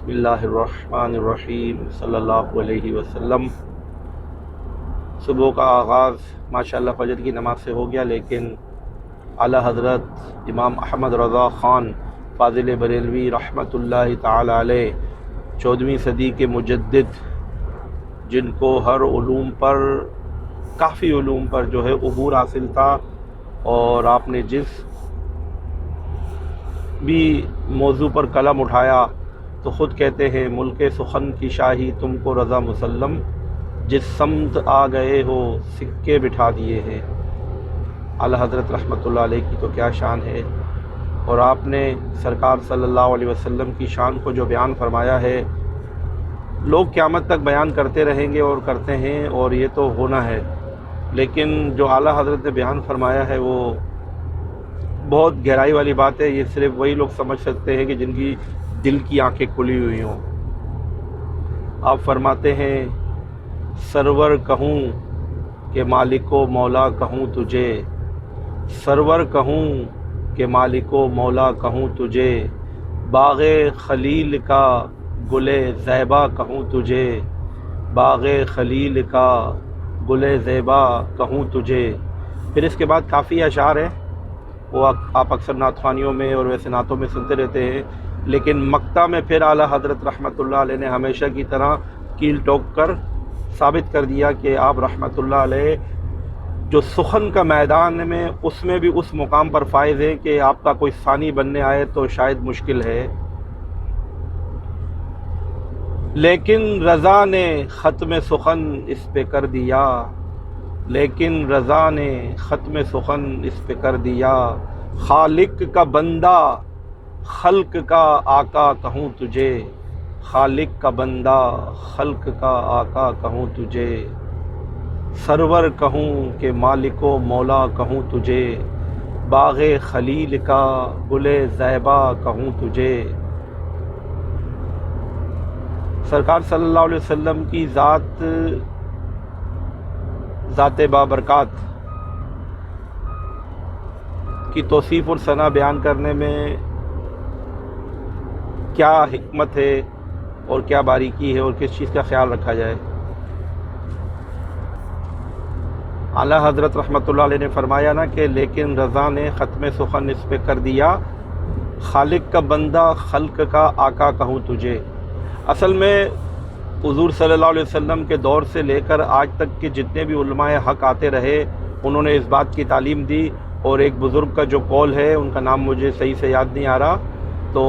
بسم اللہ الرحمن الرحیم صلی اللہ علیہ وسلم۔ صبح کا آغاز ماشاءاللہ فجر کی نماز سے ہو گیا، لیکن اعلیٰ حضرت امام احمد رضا خان فاضل بریلوی رحمۃ اللہ تعالی علیہ 14ویں صدی کے مجدد، جن کو ہر علوم پر کافی علوم پر جو ہے عبور حاصل تھا، اور آپ نے جس بھی موضوع پر قلم اٹھایا تو خود کہتے ہیں ملک سخن کی شاہی تم کو رضا مسلم، جس سمت آ گئے ہو سکے بٹھا دیے ہیں۔ اعلیٰ حضرت رحمۃ اللہ علیہ کی تو کیا شان ہے، اور آپ نے سرکار صلی اللہ علیہ وسلم کی شان کو جو بیان فرمایا ہے، لوگ قیامت تک بیان کرتے رہیں گے اور کرتے ہیں، اور یہ تو ہونا ہے، لیکن جو اعلیٰ حضرت نے بیان فرمایا ہے وہ بہت گہرائی والی بات ہے۔ یہ صرف وہی لوگ سمجھ سکتے ہیں کہ جن کی دل کی آنکھیں کھلی ہوئی ہوں۔ آپ فرماتے ہیں سرور کہوں کہ مالک و مولا کہوں تجھے، سرور کہوں کہ مالک و مولا کہوں تجھے، باغ خلیل کا گل زیبا کہوں تجھے، باغ خلیل کا گل زیبا کہوں تجھے۔ پھر اس کے بعد کافی اشعار ہیں، وہ آپ اکثر نعت خوانیوں میں اور ویسے نعتوں میں سنتے رہتے ہیں، لیکن مقطع میں پھر اعلیٰ حضرت رحمۃ اللہ علیہ نے ہمیشہ کی طرح کیل ٹوک کر ثابت کر دیا کہ آپ رحمۃ اللہ علیہ جو سخن کا میدان میں، اس میں بھی اس مقام پر فائز ہیں کہ آپ کا کوئی ثانی بننے آئے تو شاید مشکل ہے، لیکن رضا نے ختم سخن اس پہ کر دیا، لیکن رضا نے ختم سخن اس پہ کر دیا، خالق کا بندہ خلق کا آقا کہوں تجھے، خالق کا بندہ خلق کا آقا کہوں تجھے، سرور کہوں کہ مالک و مولا کہوں تجھے، باغ خلیل کا گل زیبا کہوں تجھے۔ سرکار صلی اللہ علیہ وسلم کی ذات بابرکات کی توصیف اور ثنا بیان کرنے میں کیا حکمت ہے اور کیا باریکی ہے اور کس چیز کا خیال رکھا جائے۔ اعلیٰ حضرت رحمۃ اللہ علیہ نے فرمایا نا کہ لیکن رضا نے ختم سخن اس پہ کر دیا، خالق کا بندہ خلق کا آقا کہوں تجھے۔ اصل میں حضور صلی اللہ علیہ وسلم کے دور سے لے کر آج تک کے جتنے بھی علماء حق آتے رہے، انہوں نے اس بات کی تعلیم دی، اور ایک بزرگ کا جو قول ہے، ان کا نام مجھے صحیح سے یاد نہیں آ رہا، تو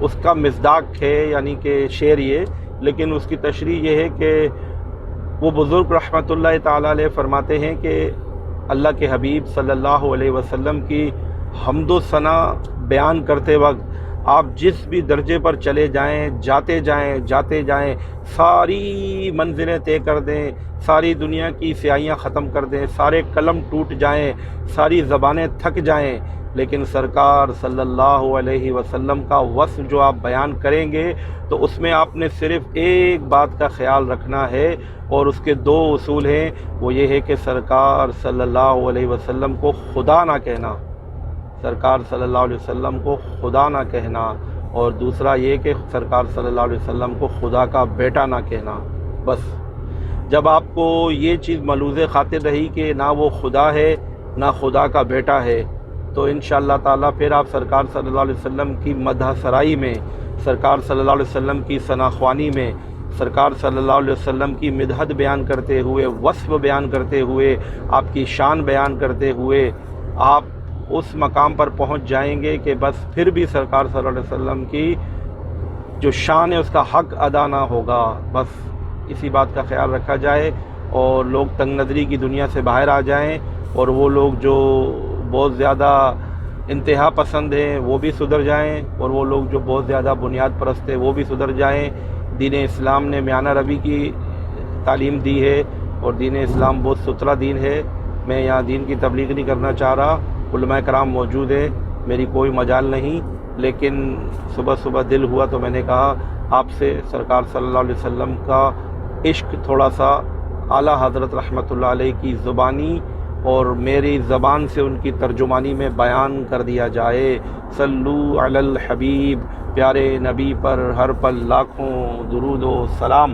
اس کا مصداق ہے، یعنی کہ شعر یہ، لیکن اس کی تشریح یہ ہے کہ وہ بزرگ رحمۃ اللہ تعالی علیہ فرماتے ہیں کہ اللہ کے حبیب صلی اللہ علیہ وسلم کی حمد و ثنا بیان کرتے وقت آپ جس بھی درجے پر چلے جائیں، جاتے جائیں، ساری منزلیں طے کر دیں، ساری دنیا کی سیاہیاں ختم کر دیں، سارے قلم ٹوٹ جائیں، ساری زبانیں تھک جائیں، لیکن سرکار صلی اللہ علیہ وسلم کا وصف جو آپ بیان کریں گے تو اس میں آپ نے صرف ایک بات کا خیال رکھنا ہے، اور اس کے دو اصول ہیں، وہ یہ ہے کہ سرکار صلی اللہ علیہ وسلم کو خدا نہ کہنا، سرکار صلی اللہ علیہ وسلم کو خدا نہ کہنا، اور دوسرا یہ کہ سرکار صلی اللہ علیہ وسلم کو خدا کا بیٹا نہ کہنا۔ بس جب آپ کو یہ چیز ملوذ خاطر رہی کہ نہ وہ خدا ہے نہ خدا کا بیٹا ہے، تو انشاءاللہ تعالیٰ پھر آپ سرکار صلی اللہ علیہ وسلم کی مدح سرائی میں، سرکار صلی اللہ علیہ وسلم کی ثنا خوانی میں، سرکار صلی اللہ علیہ وسلم کی مدحت بیان کرتے ہوئے، وصف بیان کرتے ہوئے، آپ کی شان بیان کرتے ہوئے آپ اس مقام پر پہنچ جائیں گے کہ بس پھر بھی سرکار صلی اللہ علیہ وسلم کی جو شان ہے اس کا حق ادا نہ ہوگا۔ بس اسی بات کا خیال رکھا جائے، اور لوگ تنگ نظری کی دنیا سے باہر آ جائیں، اور وہ لوگ جو بہت زیادہ انتہا پسند ہیں وہ بھی سدھر جائیں، اور وہ لوگ جو بہت زیادہ بنیاد پرست ہیں وہ بھی سدھر جائیں۔ دین اسلام نے میانہ روی کی تعلیم دی ہے، اور دین اسلام بہت ستھرا دین ہے۔ میں یہاں دین کی تبلیغ نہیں کرنا چاہ رہا، علماء کرام موجود ہیں، میری کوئی مجال نہیں، لیکن صبح دل ہوا تو میں نے کہا آپ سے سرکار صلی اللہ علیہ وسلم کا عشق تھوڑا سا اعلیٰ حضرت رحمۃ اللہ علیہ کی زبانی اور میری زبان سے ان کی ترجمانی میں بیان کر دیا جائے۔ صلو علی الحبیب، پیارے نبی پر ہر پل لاکھوں درود و سلام۔